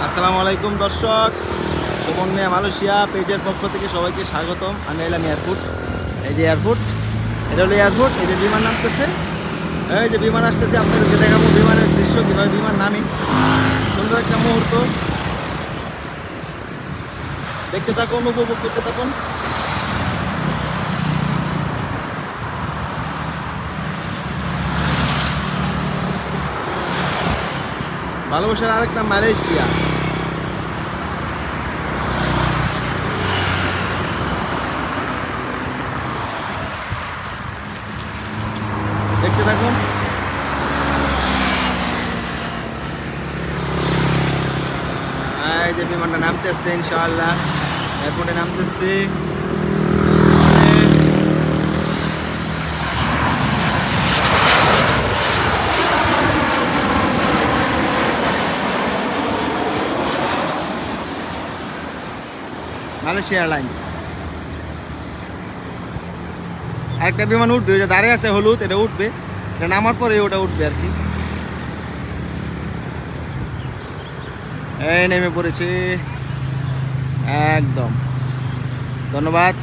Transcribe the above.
আসসালামু আলাইকুম দর্শক, সুমন মিয়া মালয়েশিয়া পেজের পক্ষ থেকে সবাইকে স্বাগতম। আমি এলাম এয়ারপোর্ট। এই যে এয়ারপোর্ট, এটা হলো এয়ারপোর্ট। এই যে বিমান নামতেছে, এই যে বিমান আসতেছে, আপনাদেরকে দেখাবো বিমানের দৃশ্য, কীভাবে বিমান নামি। সুন্দর একটা মুহূর্ত, দেখতে থাকুন, উপভোগ করতে থাকুন। ভালোবাসার আরেকটা মালয়েশিয়া। দেখতে থাকুন। এই যে বিমানটা নামতেছে, ইনশাআল্লাহ এয়ারপোর্টে নামতেছে। Malaysia airlines. আরেকটা বিমান উঠবে, ওই যে দাঁড়িয়ে আছে হলুদ, এটা উঠবে। এটা নামার পরে ওটা উঠবে আর কি। এই নেমে পড়েছে একদম। ধন্যবাদ।